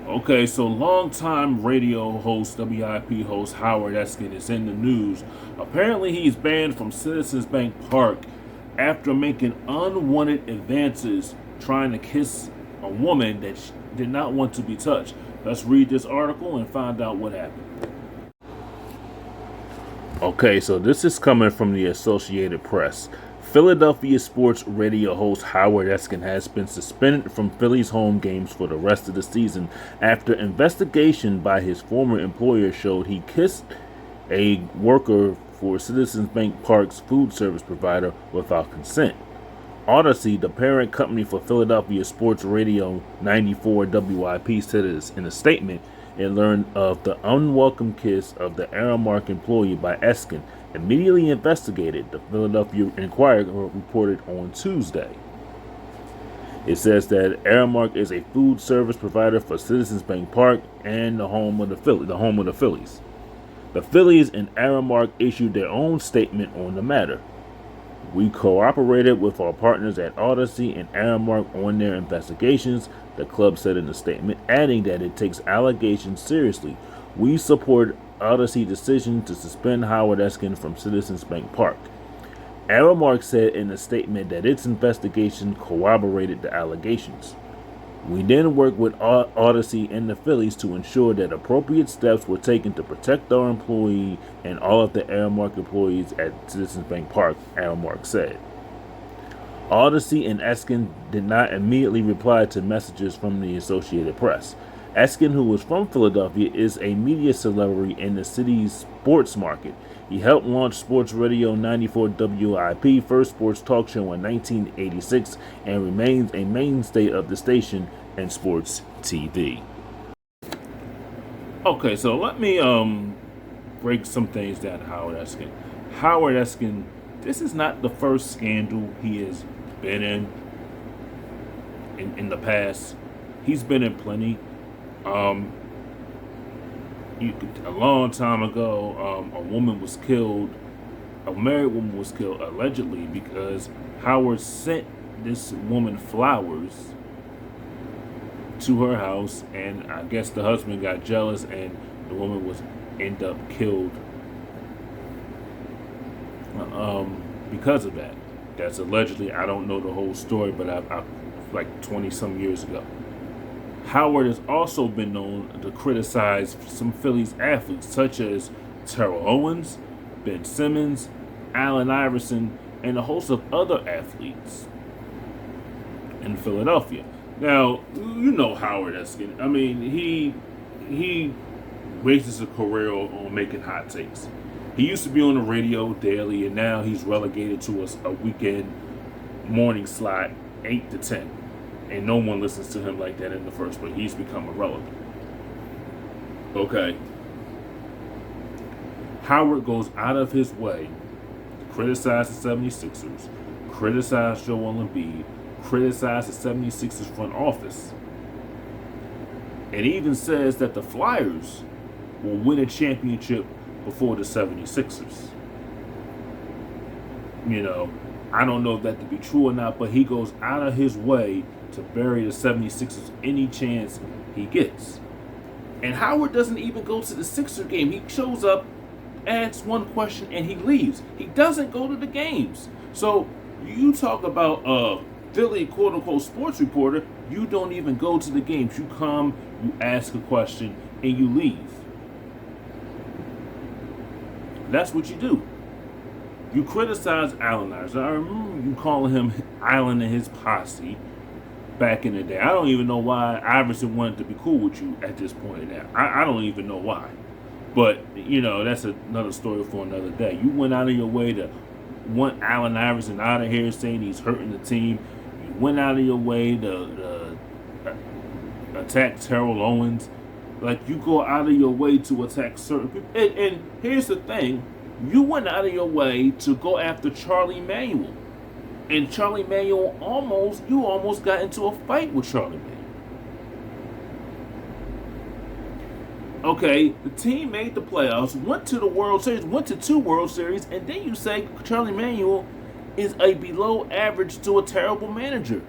Okay, so longtime radio host, WIP host Howard Eskin is in the news. Apparently, he's banned from Citizens Bank Park after making unwanted advances trying to kiss a woman that did not want to be touched. Let's read this article and find out what happened. Okay, so this is coming from the Associated Press. Philadelphia sports radio host Howard Eskin has been suspended from Phillies home games for the rest of the season after investigation by his former employer showed he kissed a worker for Citizens Bank Park's food service provider without consent. Odyssey, the parent company for Philadelphia Sports Radio 94 WIP, said this in a statement. It learned of the unwelcome kiss of the Aramark employee by Eskin, immediately investigated, the Philadelphia Inquirer reported on Tuesday. It says that Aramark is a food service provider for Citizens Bank Park and the home of the Phillies. The Phillies and Aramark issued their own statement on the matter. We cooperated with our partners at Odyssey and Aramark on their investigations, the club said in a statement, adding that it takes allegations seriously. We support Odyssey's decision to suspend Howard Eskin from Citizens Bank Park. Aramark said in a statement that its investigation corroborated the allegations. We then worked with Odyssey and the Phillies to ensure that appropriate steps were taken to protect our employee and all of the Aramark employees at Citizens Bank Park, Aramark said. Odyssey and Eskin did not immediately reply to messages from the Associated Press. Eskin, who was from Philadelphia, is a media celebrity in the city's sports market. He helped launch Sports Radio 94 WIP, first sports talk show in 1986, and remains a mainstay of the station and sports TV. Okay, so let me break some things down to Howard Eskin. Howard Eskin, this is not the first scandal he has been in the past. He's been in plenty. A long time ago, a woman was killed. A married woman was killed allegedly because Howard sent this woman flowers to her house, and I guess the husband got jealous, and the woman was end up killed because of that. That's allegedly. I don't know the whole story, but I like 20 some years ago. Howard has also been known to criticize some Phillies athletes such as Terrell Owens, Ben Simmons, Allen Iverson, and a host of other athletes in Philadelphia. Now, you know Howard Eskin. I mean, he bases a career on making hot takes. He used to be on the radio daily, and now he's relegated to a weekend morning slot, 8 to 10. And no one listens to him like that in the first place. He's become irrelevant. Okay. Howard goes out of his way to criticize the 76ers, criticize Joel Embiid, criticize the 76ers front office. And even says that the Flyers will win a championship before the 76ers. You know, I don't know if that to be true or not, but he goes out of his way to bury the 76ers any chance he gets. And Howard doesn't even go to the Sixer game. He shows up, asks one question, and he leaves. He doesn't go to the games. So you talk about a Philly quote-unquote sports reporter, you don't even go to the games. You come, you ask a question, and you leave. That's what you do. You criticize Allen Iverson. I remember you calling him Allen and his posse back in the day. I don't even know why Iverson wanted to be cool with you at this point now. I don't even know why. But, you know, that's another story for another day. You went out of your way to want Allen Iverson out of here, saying he's hurting the team. You went out of your way to attack Terrell Owens. Like, you go out of your way to attack certain people. And here's the thing. You went out of your way to go after Charlie Manuel. And Charlie Manuel you almost got into a fight with Charlie Manuel. Okay, the team made the playoffs, went to the World Series, went to 2 World Series, and then you say Charlie Manuel is a below average to a terrible manager.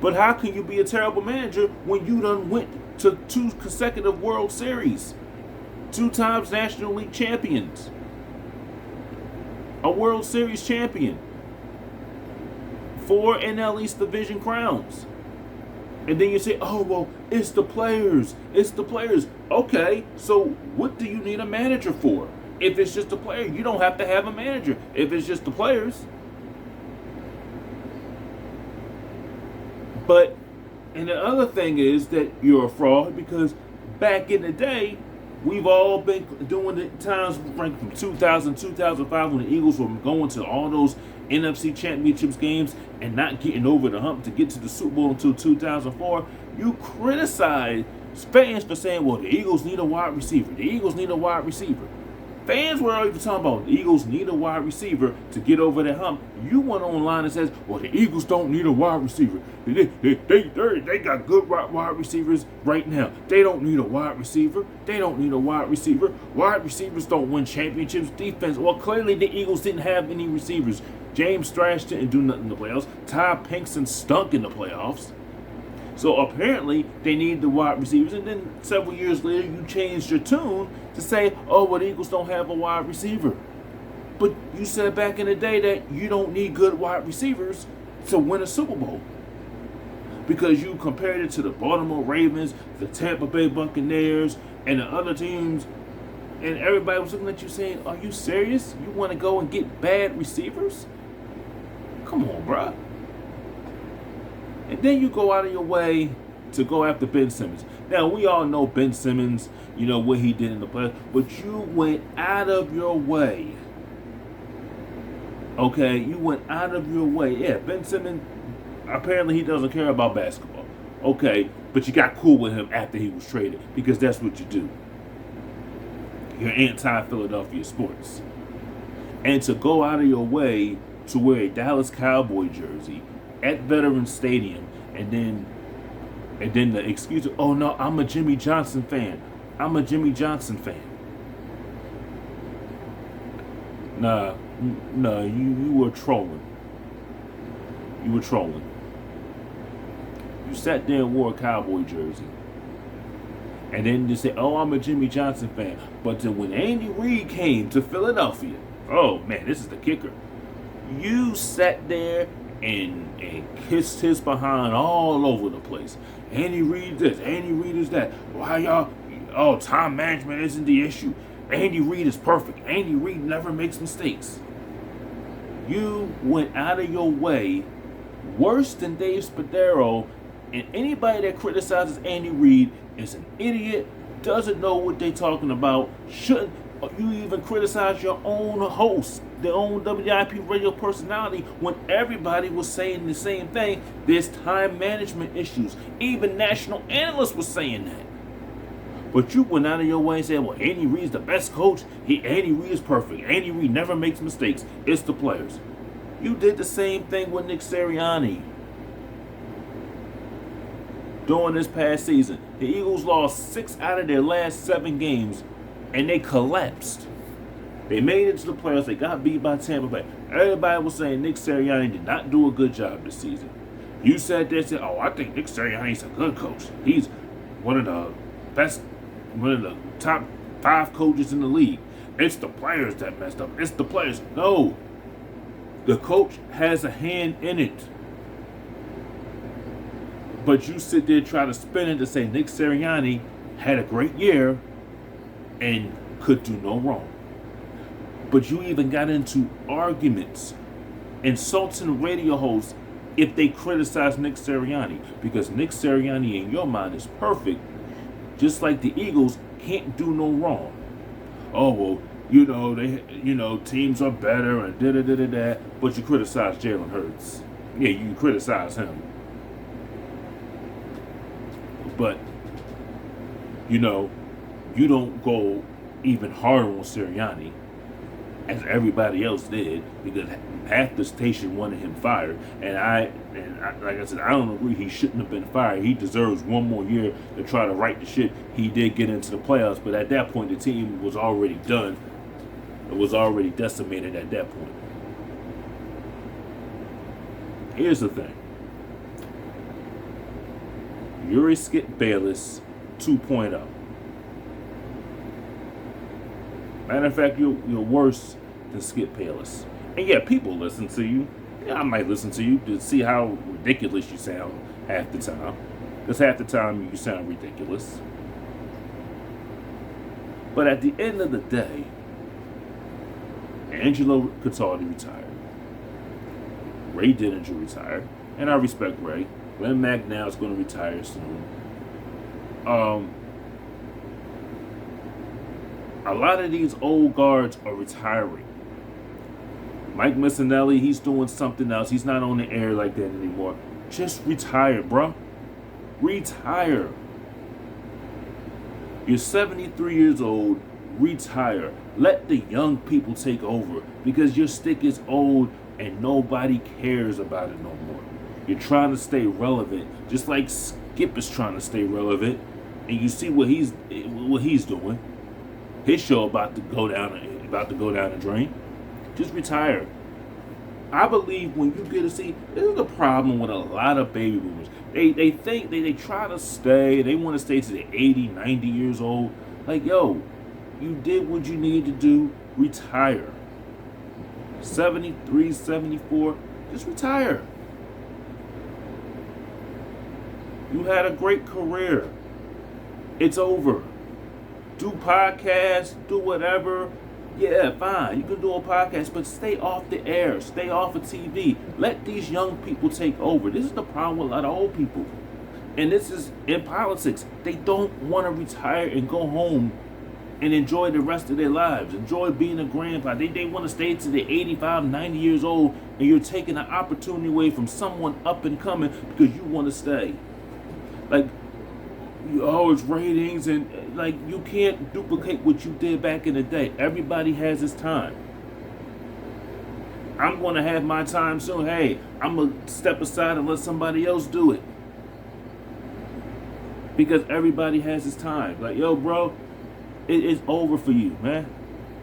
But how can you be a terrible manager when you done went to 2 consecutive World Series, 2 times National League champions, a World Series champion, 4 NL East Division crowns. And then you say, oh, well, it's the players. It's the players. Okay, so what do you need a manager for? If it's just a player, you don't have to have a manager. If it's just the players. But, and the other thing is that you're a fraud because back in the day, we've all been doing the times from 2000, 2005 when the Eagles were going to all those NFC Championships games and not getting over the hump to get to the Super Bowl until 2004. You criticize fans for saying, well, the Eagles need a wide receiver. The Eagles need a wide receiver. Fans were even talking about the Eagles need a wide receiver to get over that hump. You went online and says, well, the Eagles don't need a wide receiver. They got good wide receivers right now. They don't need a wide receiver. They don't need a wide receiver. Wide receivers don't win championships. Defense, well, clearly the Eagles didn't have any receivers. James Thrash didn't do nothing in the playoffs. Ty Pinkston stunk in the playoffs. So apparently they need the wide receivers. And then several years later, you changed your tune to say, oh, well, the Eagles don't have a wide receiver. But you said back in the day that you don't need good wide receivers to win a Super Bowl. Because you compared it to the Baltimore Ravens, the Tampa Bay Buccaneers, and the other teams. And everybody was looking at you saying, are you serious? You want to go and get bad receivers? Come on, bruh. And then you go out of your way to go after Ben Simmons. Now, we all know Ben Simmons, you know, what he did in the playoffs, but you went out of your way. Okay, you went out of your way. Yeah, Ben Simmons, apparently he doesn't care about basketball. Okay, but you got cool with him after he was traded because that's what you do. You're anti-Philadelphia sports. And to go out of your way to wear a Dallas Cowboy jersey at Veterans Stadium, and then the excuse, oh no, I'm a Jimmy Johnson fan. I'm a Jimmy Johnson fan. Nah, you were trolling. You were trolling. You sat there and wore a Cowboy jersey. And then you say, oh, I'm a Jimmy Johnson fan. But then when Andy Reid came to Philadelphia, oh man, this is the kicker. You sat there and kissed his behind all over the place. Andy Reid this, Andy Reid is that. Why y'all? Oh, time management isn't the issue. Andy Reid is perfect. Andy Reid never makes mistakes. You went out of your way, worse than Dave Spadaro, and anybody that criticizes Andy Reid is an idiot, doesn't know what they're talking about, shouldn't. You even criticize your own host, their own WIP radio personality, when everybody was saying the same thing. There's time management issues. Even national analysts were saying that. But you went out of your way and said, well, Andy Reid's the best coach. Andy Reid is perfect. Andy Reid never makes mistakes. It's the players. You did the same thing with Nick Sirianni during this past season. The Eagles lost 6 out of their last 7 games, and they collapsed. They made it to the playoffs. They got beat by Tampa Bay. Everybody was saying Nick Sirianni did not do a good job this season. You sat there and said, oh, I think Nick Sirianni's a good coach. He's one of the best, one of the top 5 coaches in the league. It's the players that messed up. It's the players. No. The coach has a hand in it. But you sit there and try to spin it to say Nick Sirianni had a great year and could do no wrong. But you even got into arguments, insulting radio hosts if they criticize Nick Sirianni, because Nick Sirianni in your mind is perfect, just like the Eagles can't do no wrong. Oh well, teams are better and da. But you criticize Jalen Hurts. Yeah, you criticize him. But you don't go even harder on Sirianni as everybody else did, because half the station wanted him fired, and like I said, I don't agree he shouldn't have been fired. He deserves one more year to try to right the ship. He did get into the playoffs, but at that point the team was already done. It was already decimated at that point. Here's the thing. Skip Bayless 2.0. Matter of fact, you're worse than Skip Bayless. And yeah, people listen to you. Yeah, I might listen to you to see how ridiculous you sound half the time. Because half the time you sound ridiculous. But at the end of the day, Angelo Cataldi retired. Reid didn't retire. And I respect Ray. Glenn McNow is going to retire soon. A lot of these old guards are retiring. Mike Missinelli, he's doing something else. He's not on the air like that anymore. Just retire, bro. Retire. You're 73 years old. Retire. Let the young people take over because your stick is old and nobody cares about it no more. You're trying to stay relevant, just like Skip is trying to stay relevant. And you see what he's doing. His show about to go down the drain. Just retire. I believe when you get to see, this is the problem with a lot of baby boomers. They think they try to stay. They want to stay to the 80, 90 years old. Like, yo, you did what you need to do. Retire. 73, 74, just retire. You had a great career. It's over. Do podcasts, do whatever. Yeah, fine. You can do a podcast, but stay off the air. Stay off of TV. Let these young people take over. This is the problem with a lot of old people. And this is in politics. They don't want to retire and go home and enjoy the rest of their lives. Enjoy being a grandpa. They want to stay to the 85, 90 years old, and you're taking an opportunity away from someone up and coming because you want to stay. Like, it's ratings, and like, you can't duplicate what you did back in the day. Everybody has his time. I'm going to have my time soon. Hey, I'm going to step aside and let somebody else do it. Because everybody has his time. Like, yo, bro, it's over for you, man.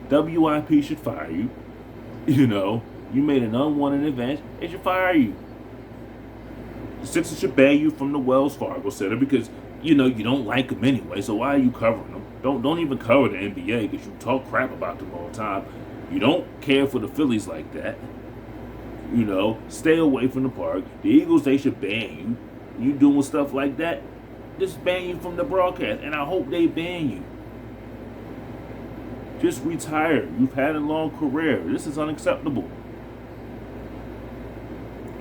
WIP should fire you. You know, you made an unwanted advance. They should fire you. The Sixers should ban you from the Wells Fargo Center because, you know, you don't like them anyway. So why are you covering them? Don't even cover the NBA because you talk crap about them all the time. You don't care for the Phillies like that. You know, stay away from the park. The Eagles, they should ban you. You doing stuff like that, just ban you from the broadcast. And I hope they ban you. Just retire. You've had a long career. This is unacceptable.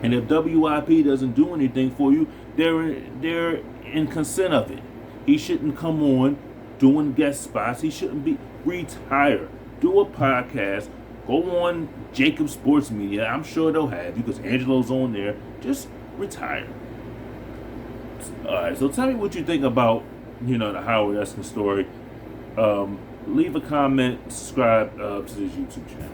And if WIP doesn't do anything for you, they're in consent of it. He shouldn't come on doing guest spots. He shouldn't be. Retire. Do a podcast. Go on Jacob Sports Media. I'm sure they'll have you because Angelo's on there. Just retire. All right. So tell me what you think about, you know, the Howard Eskin story. Leave a comment. Subscribe to this YouTube channel.